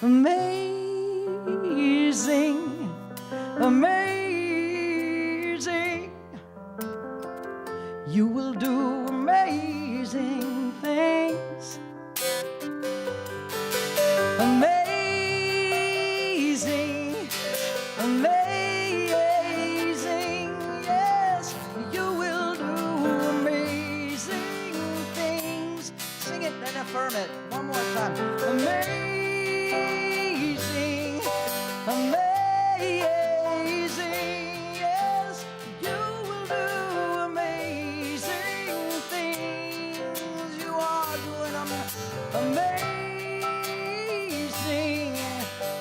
amazing, amazing. You will do amazing things. Amazing, amazing, yes, you will do amazing things. Sing it and affirm it one more time. Amazing, amazing, yes, you will do amazing things. You are doing amazing.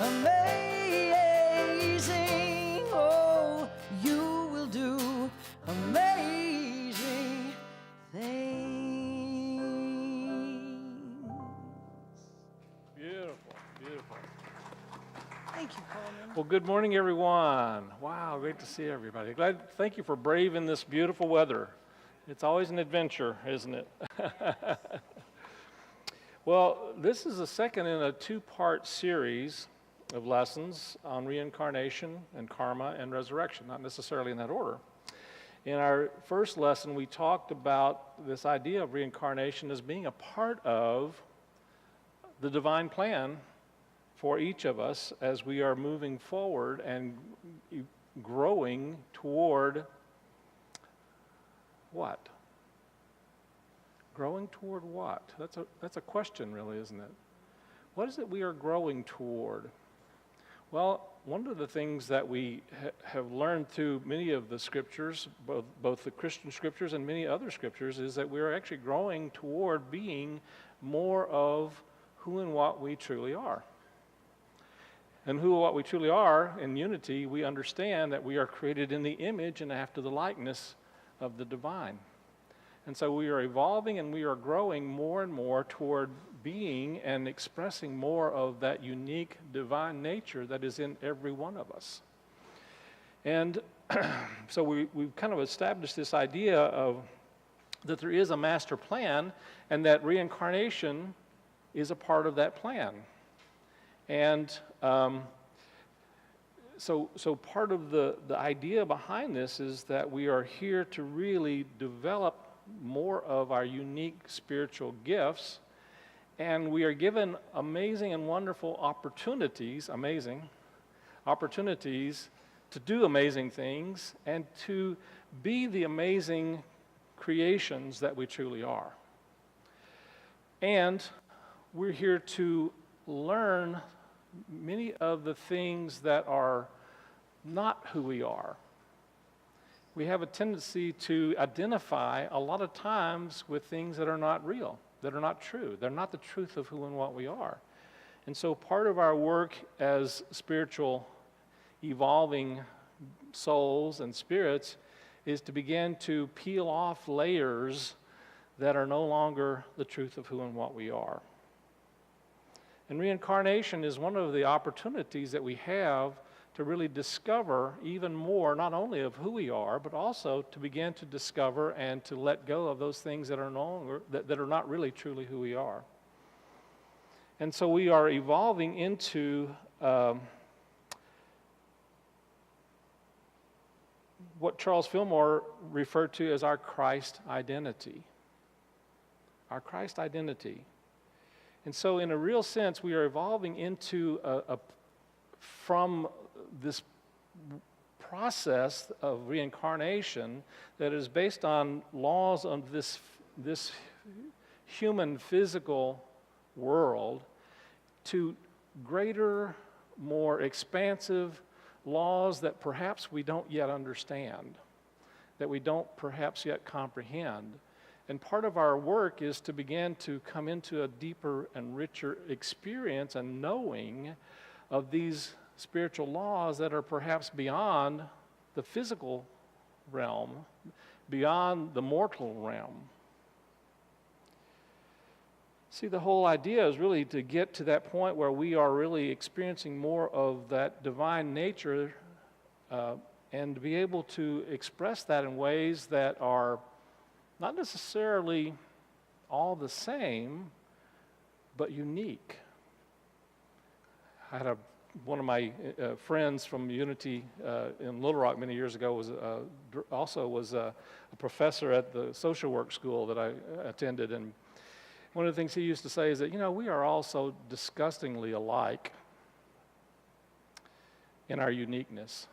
Amazing, oh, you will do amazing things. Beautiful, beautiful. Thank you, Coleman. Well, good morning, everyone. Wow, great to see everybody. Thank you for braving this beautiful weather. It's always an adventure, isn't it? Well, this is the second in a two-part series of lessons on reincarnation and karma and resurrection, not necessarily in that order. In our first lesson, we talked about this idea of reincarnation as being a part of the divine plan for each of us as we are moving forward and growing toward what? Growing toward what? That's a question, really, isn't it? What is it we are growing toward? Well, one of the things that we have learned through many of the scriptures, both the Christian scriptures and many other scriptures, is that we are actually growing toward being more of who and what we truly are. And who and what we truly are, in unity, we understand that we are created in the image and after the likeness of the divine. And so we are evolving and we are growing more and more toward being and expressing more of that unique divine nature that is in every one of us. And so we've kind of established this idea of that there is a master plan and that reincarnation is a part of that plan. And so part of the idea behind this is that we are here to really develop more of our unique spiritual gifts, and we are given amazing and wonderful opportunities to do amazing things and to be the amazing creations that we truly are. And we're here to learn many of the things that are not who we are. We have a tendency to identify a lot of times with things that are not real, that are not true. They're not the truth of who and what we are. And so part of our work as spiritual evolving souls and spirits is to begin to peel off layers that are no longer the truth of who and what we are. And reincarnation is one of the opportunities that we have to really discover even more, not only of who we are, but also to begin to discover and to let go of those things that are no longer, that are not really truly who we are. And so we are evolving into what Charles Fillmore referred to as our Christ identity. Our Christ identity. And so in a real sense, we are evolving into from this process of reincarnation that is based on laws of this human physical world to greater, more expansive laws that perhaps we don't yet understand, that we don't perhaps yet comprehend. And part of our work is to begin to come into a deeper and richer experience and knowing of these spiritual laws that are perhaps beyond the physical realm, beyond the mortal realm. See, the whole idea is really to get to that point where we are really experiencing more of that divine nature and to be able to express that in ways that are not necessarily all the same, but unique. I had one of my friends from Unity in Little Rock many years ago was also was a professor at the social work school that I attended, and one of the things he used to say is that, we are all so disgustingly alike in our uniqueness.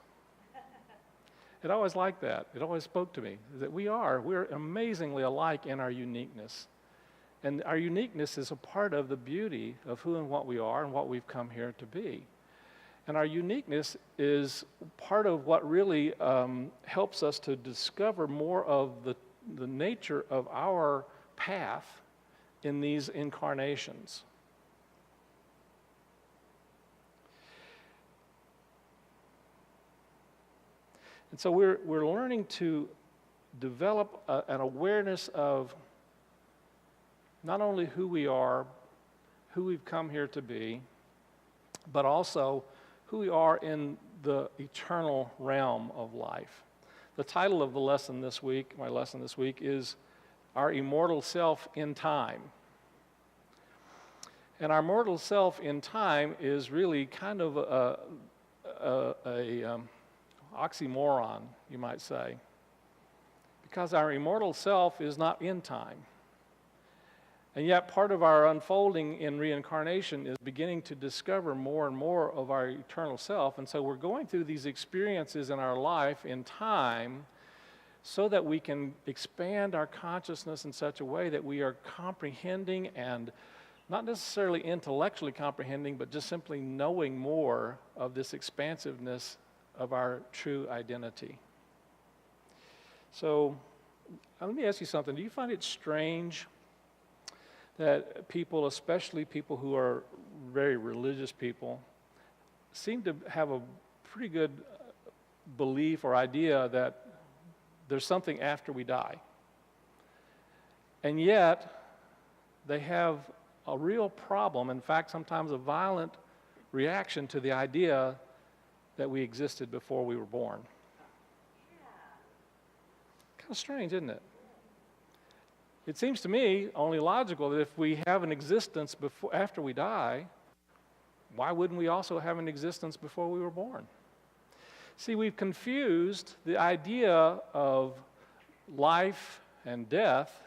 It always liked that. It always spoke to me, that we're amazingly alike in our uniqueness. And our uniqueness is a part of the beauty of who and what we are and what we've come here to be. And our uniqueness is part of what really helps us to discover more of the nature of our path in these incarnations. And so we're learning to develop an awareness of not only who we are, who we've come here to be, but also who we are in the eternal realm of life. The title of the lesson this week, my lesson this week, is Our Immortal Self in Time. And our mortal self in time is really kind of a oxymoron, you might say, because our immortal self is not in time. And yet part of our unfolding in reincarnation is beginning to discover more and more of our eternal self. And so we're going through these experiences in our life in time so that we can expand our consciousness in such a way that we are comprehending, and not necessarily intellectually comprehending, but just simply knowing more of this expansiveness of our true identity. So let me ask you something. Do you find it strange that people, especially people who are very religious people, seem to have a pretty good belief or idea that there's something after we die? And yet, they have a real problem, in fact, sometimes a violent reaction to the idea that we existed before we were born. Kind of strange, isn't it? It seems to me only logical that if we have an existence after we die, why wouldn't we also have an existence before we were born? See, we've confused the idea of life and death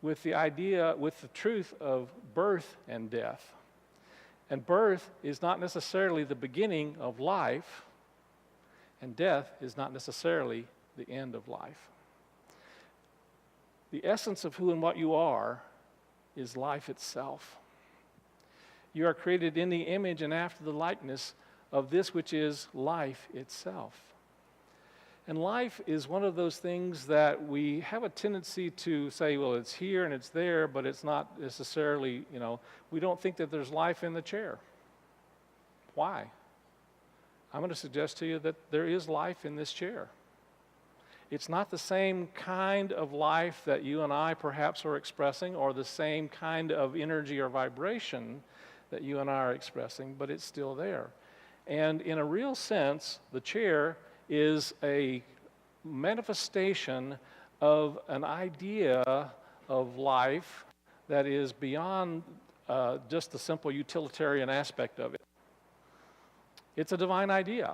with the truth of birth and death. And birth is not necessarily the beginning of life, and death is not necessarily the end of life. The essence of who and what you are is life itself. You are created in the image and after the likeness of this which is life itself. And life is one of those things that we have a tendency to say, well, it's here and it's there, but it's not necessarily, we don't think that there's life in the chair. Why? I'm going to suggest to you that there is life in this chair. It's not the same kind of life that you and I perhaps are expressing, or the same kind of energy or vibration that you and I are expressing, but it's still there. And in a real sense, the chair is a manifestation of an idea of life that is beyond just the simple utilitarian aspect of it. It's a divine idea.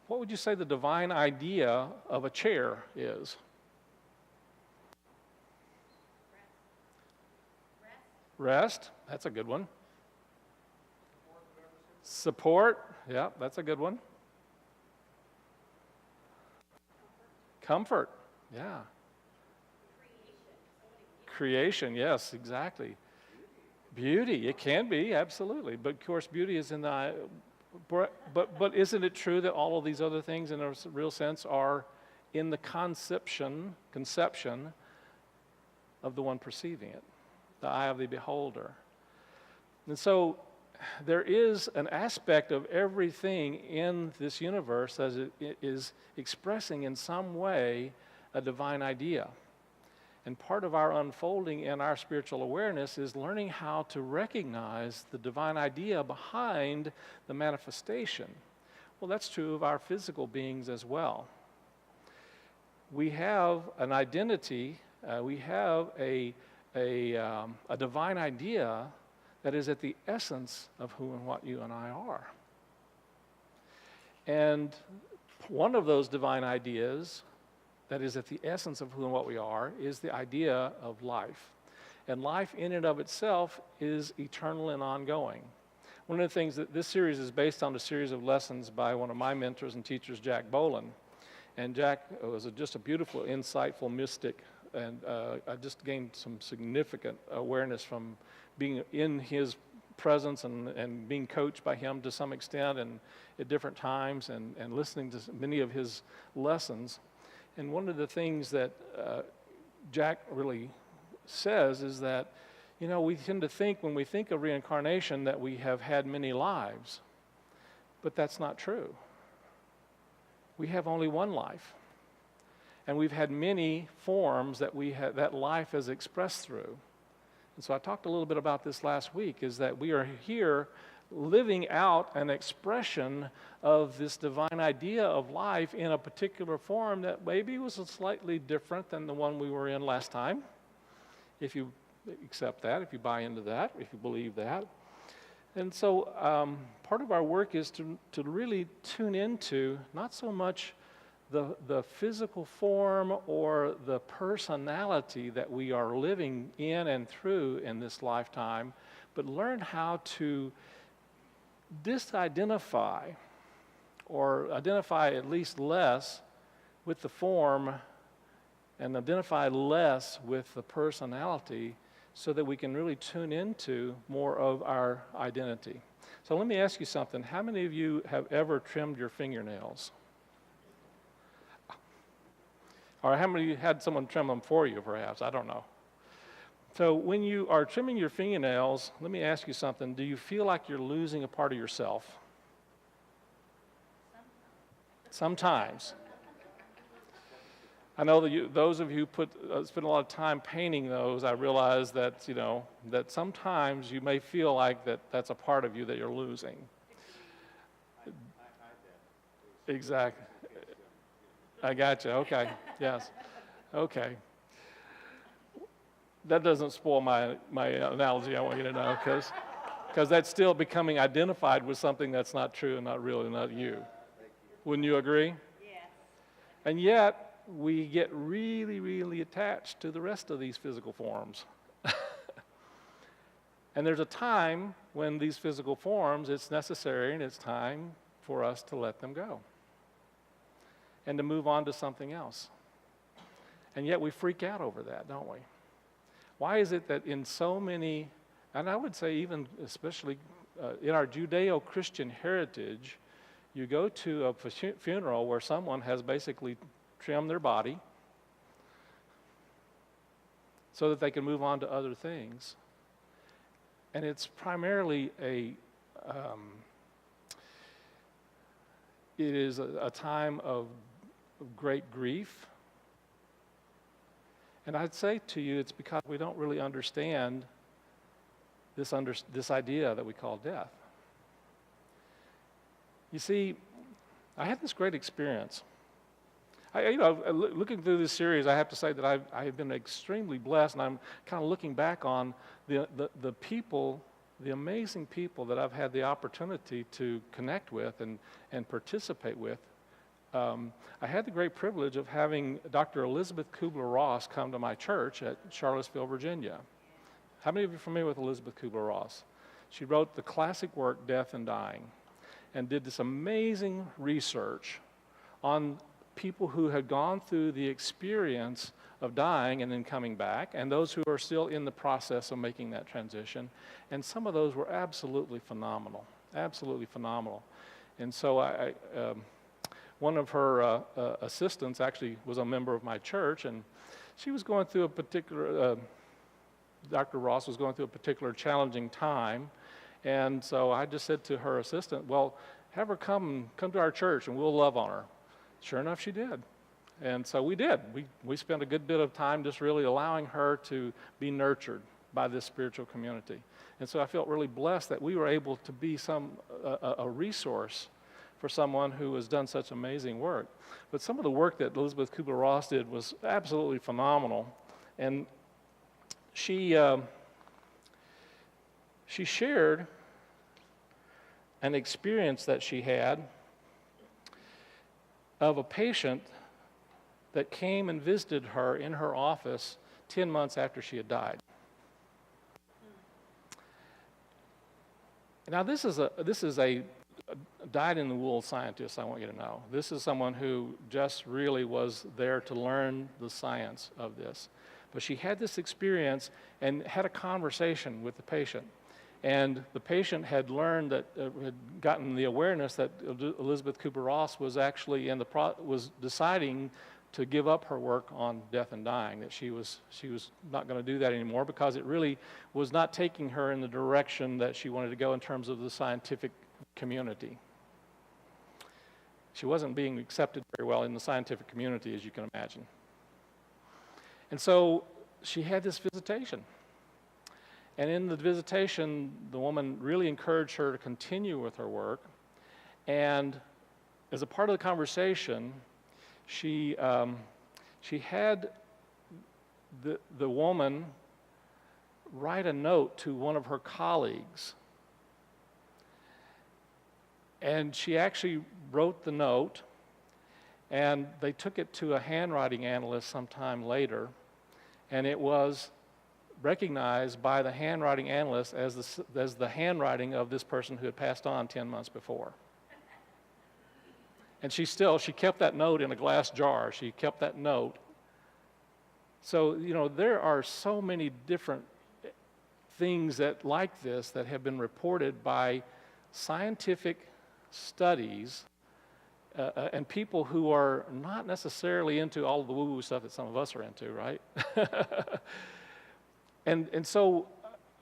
What would you say the divine idea of a chair is? Rest. That's a good one. Support. Yeah, that's a good one. Comfort. Yeah. Creation. Yes, exactly. Beauty. It can be, absolutely. But of course, beauty is in the... But isn't it true that all of these other things in a real sense are in the conception of the one perceiving it, the eye of the beholder? And so there is an aspect of everything in this universe as it is expressing in some way a divine idea. And part of our unfolding in our spiritual awareness is learning how to recognize the divine idea behind the manifestation. Well, that's true of our physical beings as well. We have an identity, we have a divine idea that is at the essence of who and what you and I are. And one of those divine ideas that is at the essence of who and what we are is the idea of life. And life in and of itself is eternal and ongoing. One of the things that this series is based on, a series of lessons by one of my mentors and teachers, Jack Boland. And Jack was just a beautiful, insightful mystic, and I just gained some significant awareness from being in his presence and being coached by him to some extent and at different times and listening to many of his lessons. And one of the things that Jack really says is that, you know, we tend to think when we think of reincarnation that we have had many lives, but that's not true. We have only one life, and we've had many forms that life has expressed through. And so I talked a little bit about this last week, is that we are here living out an expression of this divine idea of life in a particular form that maybe was slightly different than the one we were in last time, if you accept that, if you buy into that, if you believe that. And so part of our work is to really tune into not so much the physical form or the personality that we are living in and through in this lifetime, but learn how to disidentify or identify at least less with the form and identify less with the personality so that we can really tune into more of our identity. So let me ask you something. How many of you have ever trimmed your fingernails? Or how many of you had someone trim them for you, perhaps? I don't know. So when you are trimming your fingernails, let me ask you something. Do you feel like you're losing a part of yourself? Sometimes. I know that those of you who spend a lot of time painting those, I realize that, you know, that sometimes you may feel like that's a part of you that you're losing. Exactly. I got you. Okay. Yes. Okay. That doesn't spoil my analogy, I want you to know, because that's still becoming identified with something that's not true and not real and not you. Wouldn't you agree? Yes. And yet, we get really, really attached to the rest of these physical forms. And there's a time when these physical forms, it's necessary and it's time for us to let them go and to move on to something else. And yet we freak out over that, don't we? Why is it that in so many, and I would say even especially in our Judeo-Christian heritage, you go to a funeral where someone has basically trimmed their body so that they can move on to other things. And it's primarily it is a time of great grief. And I'd say to you, it's because we don't really understand this idea that we call death. You see, I had this great experience. Looking through this series, I have to say that I have been extremely blessed, and I'm kind of looking back on the people, the amazing people that I've had the opportunity to connect with and participate with. I had the great privilege of having Dr. Elizabeth Kubler-Ross come to my church at Charlottesville, Virginia. How many of you are familiar with Elizabeth Kubler-Ross? She wrote the classic work, Death and Dying, and did this amazing research on people who had gone through the experience of dying and then coming back, and those who are still in the process of making that transition. And some of those were absolutely phenomenal, absolutely phenomenal. And so one of her assistants actually was a member of my church, and she was going through a particular, Dr. Ross was going through a particular challenging time. And so I just said to her assistant, well, have her come to our church and we'll love on her. Sure enough, she did. And so we did. We spent a good bit of time just really allowing her to be nurtured by this spiritual community. And so I felt really blessed that we were able to be a resource for someone who has done such amazing work. But some of the work that Elizabeth Kubler-Ross did was absolutely phenomenal. And she she shared an experience that she had of a patient that came and visited her in her office 10 months after she had died. Now, this is a dyed-in-the-wool scientist, I want you to know. This is someone who just really was there to learn the science of this. But she had this experience and had a conversation with the patient. And the patient had learned that, had gotten the awareness that Elizabeth Kubler-Ross was actually was deciding to give up her work on death and dying, that she was not going to do that anymore because it really was not taking her in the direction that she wanted to go in terms of the scientific community. She wasn't being accepted very well in the scientific community, as you can imagine. And so she had this visitation. And in the visitation, the woman really encouraged her to continue with her work. And as a part of the conversation, she had the woman write a note to one of her colleagues. And she actually wrote the note, and they took it to a handwriting analyst sometime later, and it was recognized by the handwriting analyst as the handwriting of this person who had passed on 10 months before. And she kept that note in a glass jar. She kept that note. So, there are so many different things like this that have been reported by scientific studies and people who are not necessarily into all of the woo-woo stuff that some of us are into, right? And so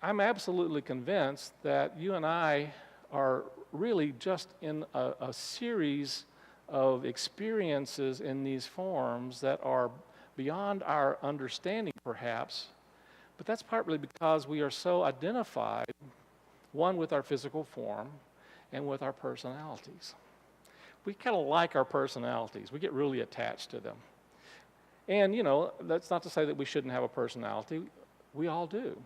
I'm absolutely convinced that you and I are really just in a series of experiences in these forms that are beyond our understanding, perhaps, but that's partly because we are so identified, one, with our physical form and with our personalities. We kind of like our personalities. We get really attached to them. And, that's not to say that we shouldn't have a personality. We all do.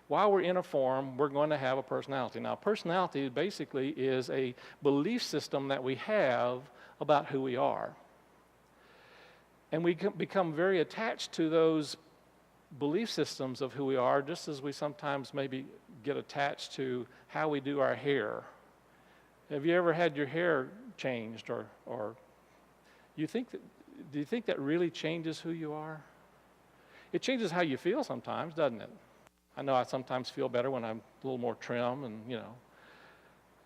While we're in a form, we're going to have a personality. Now, personality basically is a belief system that we have about who we are. And we become very attached to those belief systems of who we are, just as we sometimes maybe get attached to how we do our hair. Have you ever had your hair changed, or do you think that really changes who you are? It changes how you feel sometimes, doesn't it? I know I sometimes feel better when I'm a little more trim, and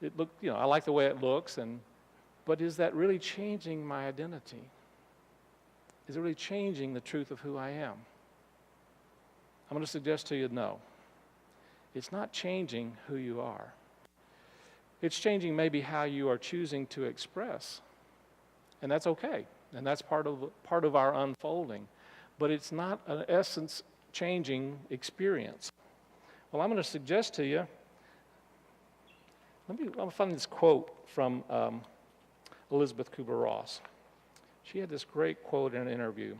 I like the way it looks. But is that really changing my identity? Is it really changing the truth of who I am? I'm going to suggest to you, no. It's not changing who you are. It's changing maybe how you are choosing to express, and that's okay, and that's part of our unfolding. But it's not an essence-changing experience. Well, I'm going to suggest to you, I'll find this quote from Elizabeth Kubler-Ross. She had this great quote in an interview.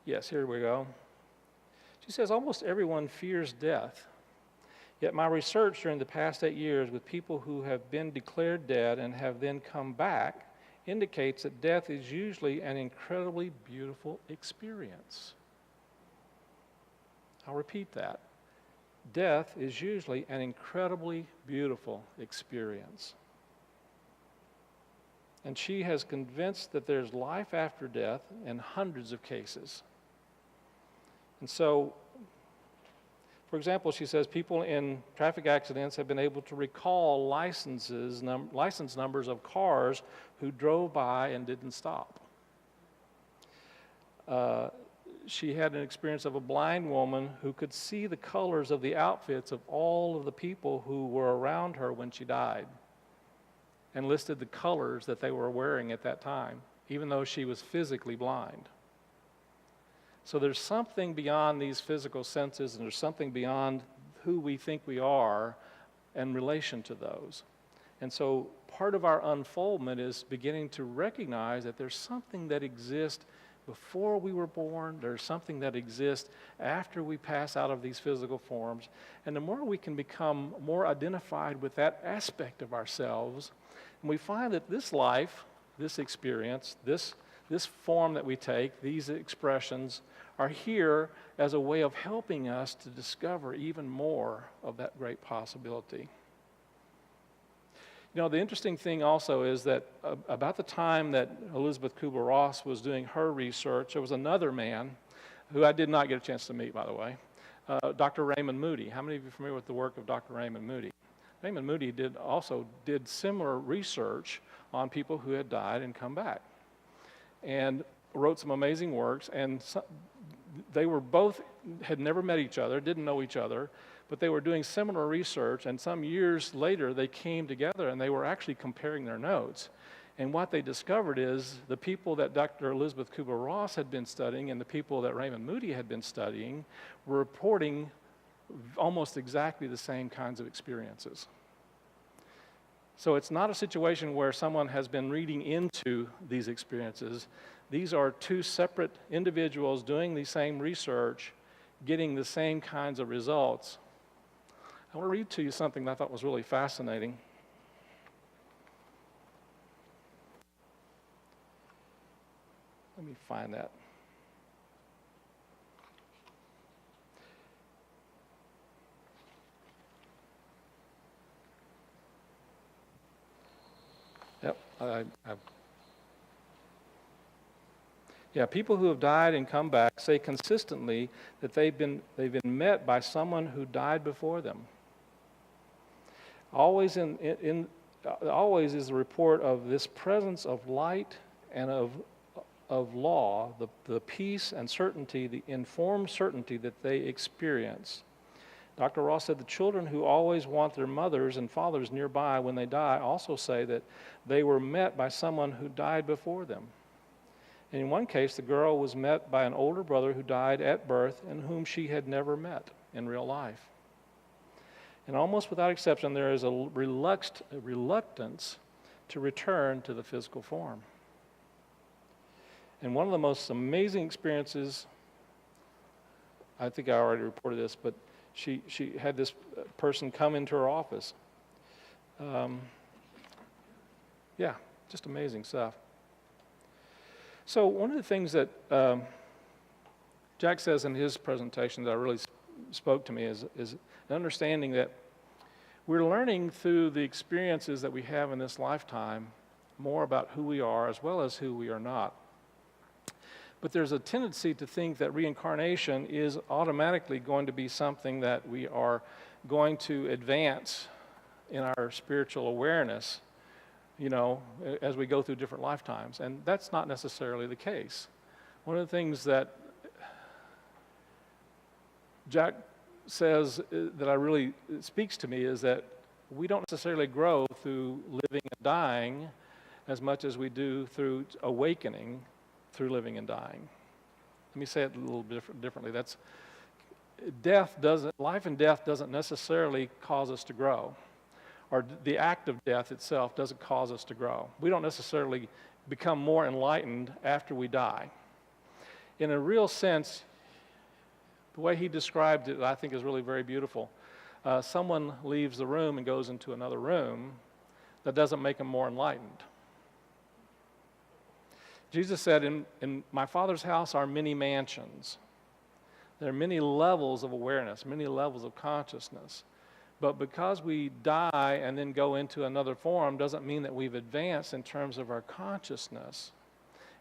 Yes, here we go. She says, "Almost everyone fears death. Yet my research during the past 8 years with people who have been declared dead and have then come back indicates that death is usually an incredibly beautiful experience." I'll repeat that. Death is usually an incredibly beautiful experience. And she has convinced that there's life after death in hundreds of cases. And so, for example, she says people in traffic accidents have been able to recall license numbers of cars who drove by and didn't stop. She had an experience of a blind woman who could see the colors of the outfits of all of the people who were around her when she died, and listed the colors that they were wearing at that time, even though she was physically blind. So there's something beyond these physical senses, and there's something beyond who we think we are in relation to those. And so part of our unfoldment is beginning to recognize that there's something that exists before we were born. There's something that exists after we pass out of these physical forms. And the more we can become more identified with that aspect of ourselves, and we find that this life, this experience, this form that we take, these expressions, are here as a way of helping us to discover even more of that great possibility. You know, the interesting thing also is that about the time that Elizabeth Kubler-Ross was doing her research, there was another man who I did not get a chance to meet, by the way, Dr. Raymond Moody. How many of you are familiar with the work of Dr. Raymond Moody? Raymond Moody also did similar research on people who had died and come back, and wrote some amazing works. And they were both had never met each other, didn't know each other, but they were doing similar research, and some years later they came together and they were actually comparing their notes. And what they discovered is the people that Dr. Elizabeth Kubler-Ross had been studying and the people that Raymond Moody had been studying were reporting almost exactly the same kinds of experiences. So it's not a situation where someone has been reading into these experiences. These are two separate individuals doing the same research, getting the same kinds of results. I want to read to you something that I thought was really fascinating. Let me find that. Yep, people who have died and come back say consistently that they've been met by someone who died before them. Always always is the report of this presence of light and of law, the peace and certainty, the informed certainty that they experience. Dr. Ross said the children who always want their mothers and fathers nearby when they die also say that they were met by someone who died before them. And in one case, the girl was met by an older brother who died at birth and whom she had never met in real life. And almost without exception, there is a reluctance to return to the physical form. And one of the most amazing experiences, I think I already reported this, but she had this person come into her office. Just amazing stuff. So one of the things that Jack says in his presentation that really spoke to me is an understanding that we're learning through the experiences that we have in this lifetime more about who we are as well as who we are not. But there's a tendency to think that reincarnation is automatically going to be something that we are going to advance in our spiritual awareness, as we go through different lifetimes. And that's not necessarily the case. One of the things that Jack says that I really speaks to me is that we don't necessarily grow through living and dying as much as we do through awakening through living and dying. Let me say it a little differently. Life and death doesn't necessarily cause us to grow, or the act of death itself doesn't cause us to grow. We don't necessarily become more enlightened after we die. In a real sense, the way he described it, I think, is really very beautiful. Someone leaves the room and goes into another room. That doesn't make them more enlightened. Jesus said, in my Father's house are many mansions. There are many levels of awareness, many levels of consciousness. But because we die and then go into another form doesn't mean that we've advanced in terms of our consciousness.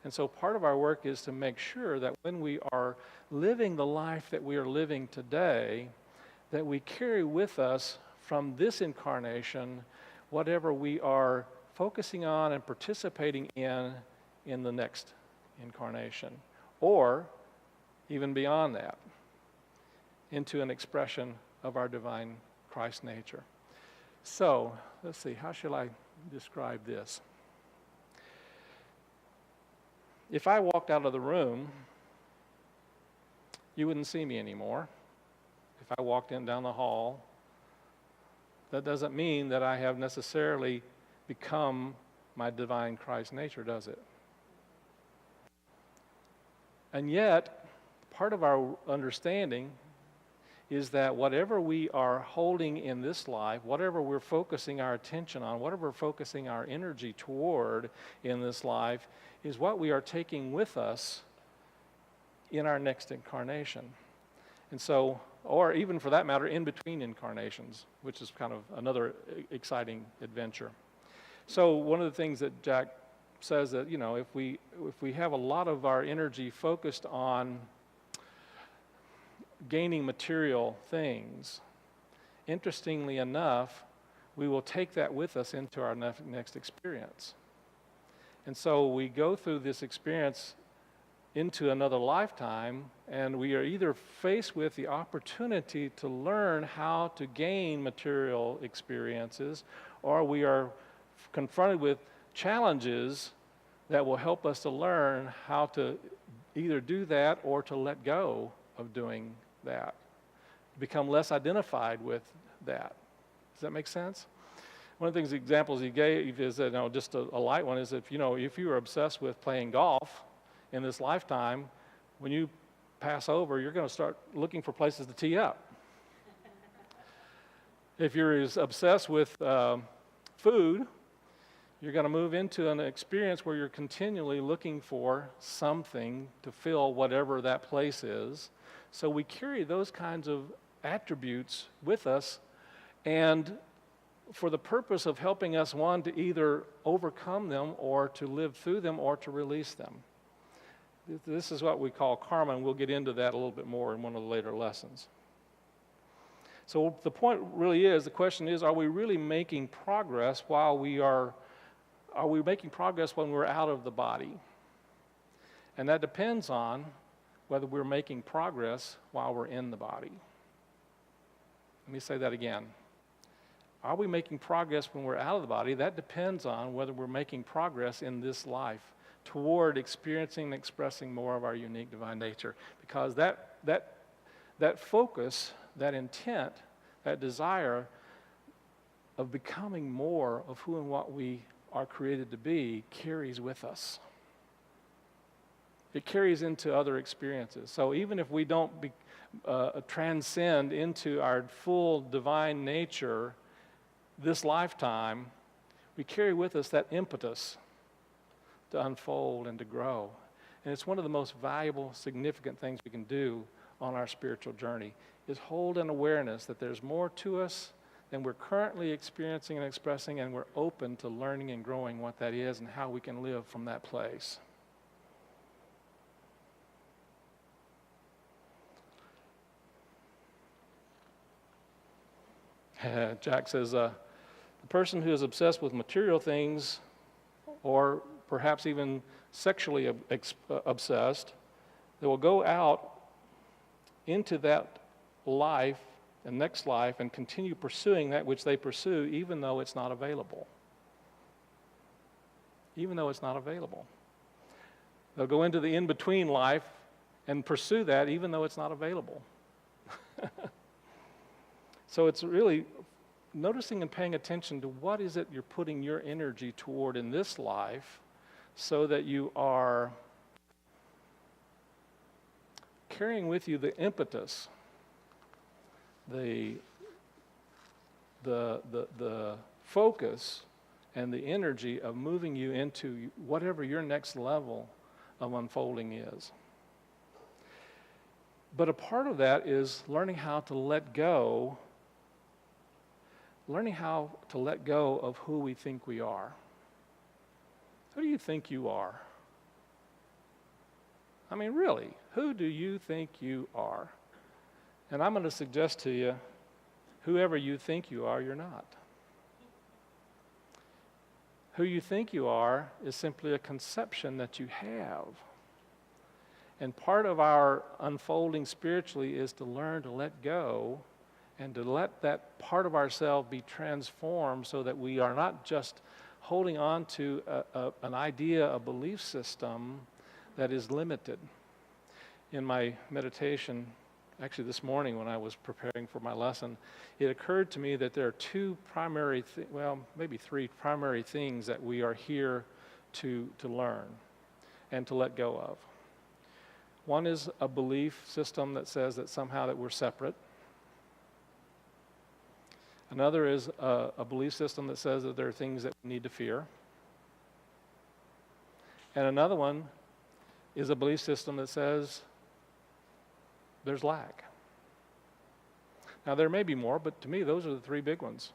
And so part of our work is to make sure that when we are living the life that we are living today, that we carry with us from this incarnation whatever we are focusing on and participating in the next incarnation, or even beyond that, into an expression of our divine Christ nature. So, let's see, how shall I describe this? If I walked out of the room, you wouldn't see me anymore. If I walked in down the hall, that doesn't mean that I have necessarily become my divine Christ nature, does it? And yet, part of our understanding is that whatever we are holding in this life, whatever we're focusing our attention on, whatever we're focusing our energy toward in this life, is what we are taking with us in our next incarnation. And so, or even for that matter, in between incarnations, which is kind of another exciting adventure. So one of the things that Jack says that, if we have a lot of our energy focused on gaining material things, interestingly enough, we will take that with us into our next experience. And so we go through this experience into another lifetime, and we are either faced with the opportunity to learn how to gain material experiences, or we are confronted with challenges that will help us to learn how to either do that or to let go of doing that, become less identified with that. Does that make sense? One of the things, examples he gave is that, just a light one, is if you were obsessed with playing golf in this lifetime, when you pass over, you're going to start looking for places to tee up. If you're as obsessed with food, you're going to move into an experience where you're continually looking for something to fill whatever that place is. So we carry those kinds of attributes with us, and for the purpose of helping us, one, to either overcome them or to live through them or to release them. This is what we call karma, and we'll get into that a little bit more in one of the later lessons. So the point really is, the question is, are we really making progress while are we making progress when we're out of the body? And that depends on whether we're making progress while we're in the body. Let me say that again. Are we making progress when we're out of the body? That depends on whether we're making progress in this life toward experiencing and expressing more of our unique divine nature. Because that focus, that intent, that desire of becoming more of who and what we are created to be carries with us. It carries into other experiences. So even if we don't transcend into our full divine nature this lifetime, we carry with us that impetus to unfold and to grow. And it's one of the most valuable, significant things we can do on our spiritual journey, is hold an awareness that there's more to us than we're currently experiencing and expressing, and we're open to learning and growing what that is and how we can live from that place. Jack says, the person who is obsessed with material things, or perhaps even sexually obsessed, they will go out into that life and next life and continue pursuing that which they pursue, even though it's not available. Even though it's not available. They'll go into the in-between life and pursue that even though it's not available. So it's really noticing and paying attention to what is it you're putting your energy toward in this life, so that you are carrying with you the impetus, the focus and the energy of moving you into whatever your next level of unfolding is. But a part of that is learning how to let go of who we think we are. Who do you think you are? I mean, really, who do you think you are? And I'm going to suggest to you, whoever you think you are, you're not. Who you think you are is simply a conception that you have. And part of our unfolding spiritually is to learn to let go and to let that part of ourselves be transformed, so that we are not just holding on to an idea, a belief system that is limited. In my meditation, actually this morning when I was preparing for my lesson, it occurred to me that there are two primary, maybe three primary things that we are here to learn and to let go of. One is a belief system that says that somehow that we're separate. Another is a belief system that says that there are things that we need to fear. And another one is a belief system that says there's lack. Now, there may be more, but to me, those are the three big ones.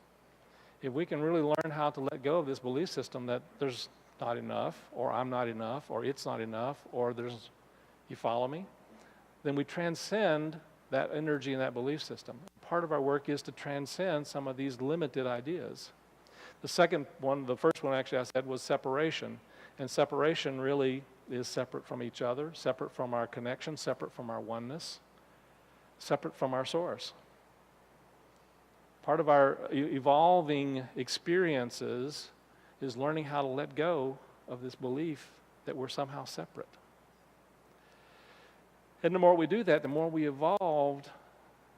If we can really learn how to let go of this belief system that there's not enough, or I'm not enough, or it's not enough, or there's, you follow me? Then we transcend that energy and that belief system. Part of our work is to transcend some of these limited ideas. The second one, the first one actually I said was separation. And separation really is separate from each other, separate from our connection, separate from our oneness, separate from our source. Part of our evolving experiences is learning how to let go of this belief that we're somehow separate. And the more we do that, the more we evolved,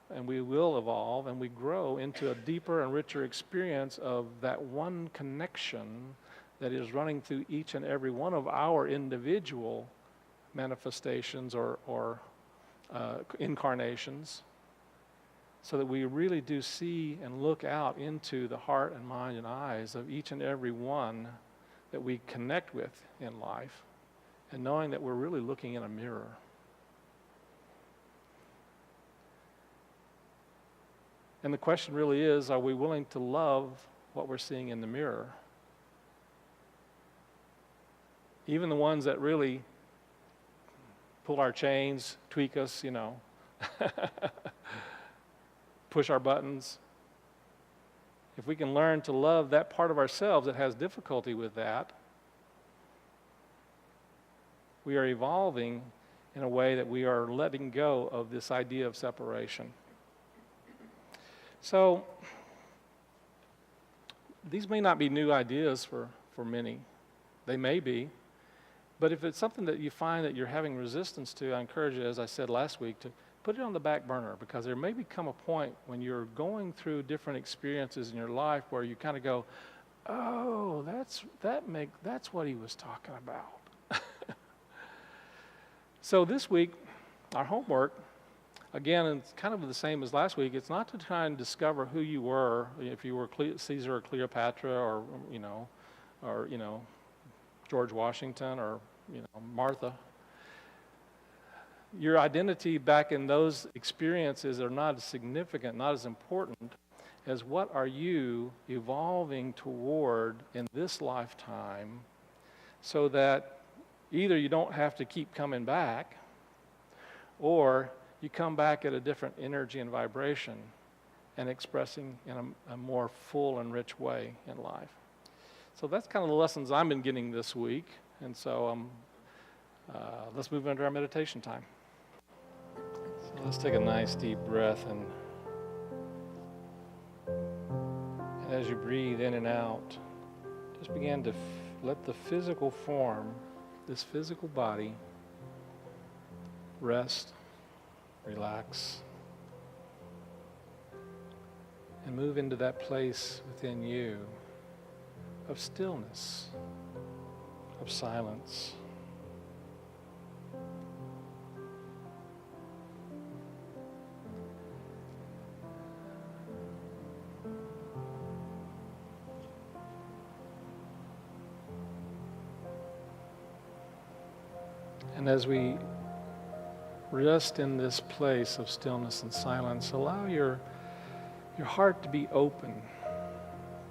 and we will evolve, and we grow into a deeper and richer experience of that one connection that is running through each and every one of our individual manifestations or incarnations, so that we really do see and look out into the heart and mind and eyes of each and every one that we connect with in life, and knowing that we're really looking in a mirror. And the question really is, are we willing to love what we're seeing in the mirror? Even the ones that really pull our chains, tweak us, push our buttons. If we can learn to love that part of ourselves that has difficulty with that, we are evolving in a way that we are letting go of this idea of separation. So, these may not be new ideas for many. They may be. But if it's something that you find that you're having resistance to, I encourage you, as I said last week, to put it on the back burner, because there may become a point when you're going through different experiences in your life where you kind of go, oh, that's what he was talking about. So this week, our homework, again, it's kind of the same as last week. It's not to try and discover who you were, if you were Caesar or Cleopatra, or George Washington, or Martha. Your identity back in those experiences are not as significant, not as important as what are you evolving toward in this lifetime, so that either you don't have to keep coming back, or you come back at a different energy and vibration and expressing in a more full and rich way in life. So that's kind of the lessons I've been getting this week. And so let's move into our meditation time. So let's take a nice deep breath, and as you breathe in and out, just begin to let the physical form, this physical body, rest, relax, and move into that place within you of stillness, of silence. And as we rest in this place of stillness and silence, allow your heart to be open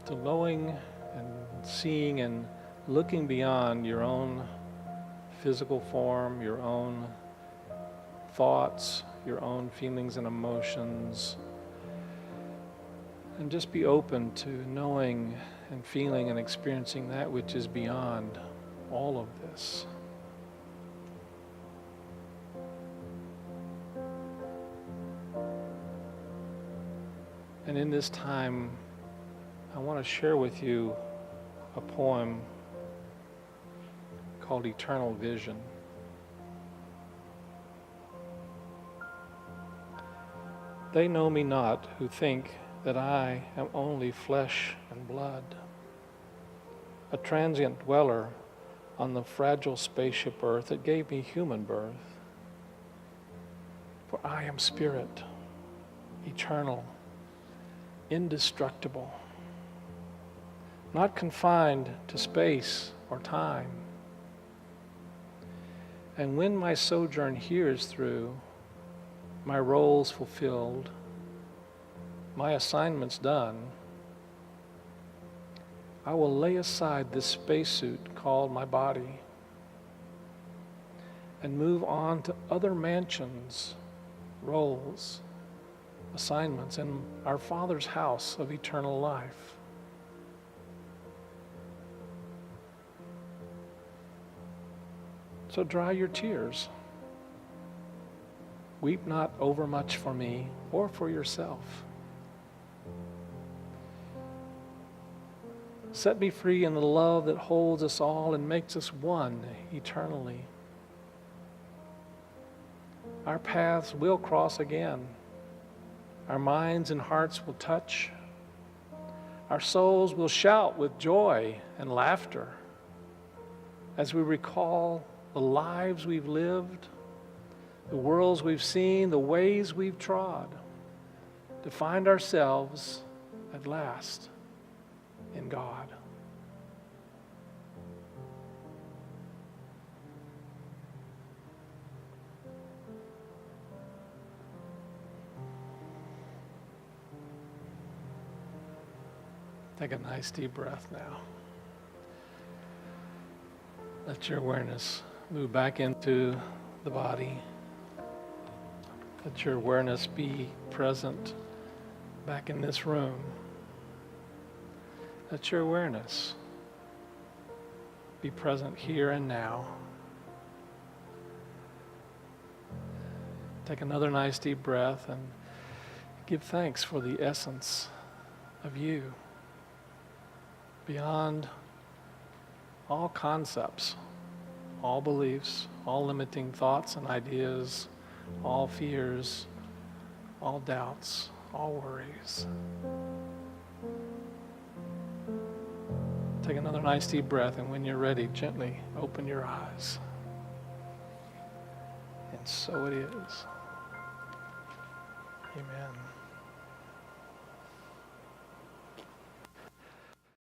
to knowing and seeing and looking beyond your own physical form, your own thoughts, your own feelings and emotions, and just be open to knowing and feeling and experiencing that which is beyond all of this. And in this time, I want to share with you a poem called Eternal Vision. They know me not who think that I am only flesh and blood, a transient dweller on the fragile spaceship earth that gave me human birth. For I am spirit, eternal, indestructible, not confined to space or time. And when my sojourn here is through, my roles fulfilled, my assignments done, I will lay aside this spacesuit called my body and move on to other mansions, roles, assignments in our Father's house of eternal life. So dry your tears. Weep not overmuch for me or for yourself. Set me free in the love that holds us all and makes us one eternally. Our paths will cross again. Our minds and hearts will touch. Our souls will shout with joy and laughter as we recall the lives we've lived, the worlds we've seen, the ways we've trod, to find ourselves at last in God. Take a nice deep breath now. Let your awareness move back into the body. Let your awareness be present back in this room. Let your awareness be present here and now. Take another nice deep breath and give thanks for the essence of you, beyond all concepts, all beliefs, all limiting thoughts and ideas, all fears, all doubts, all worries. Take another nice deep breath, and when you're ready, gently open your eyes. And so it is. Amen.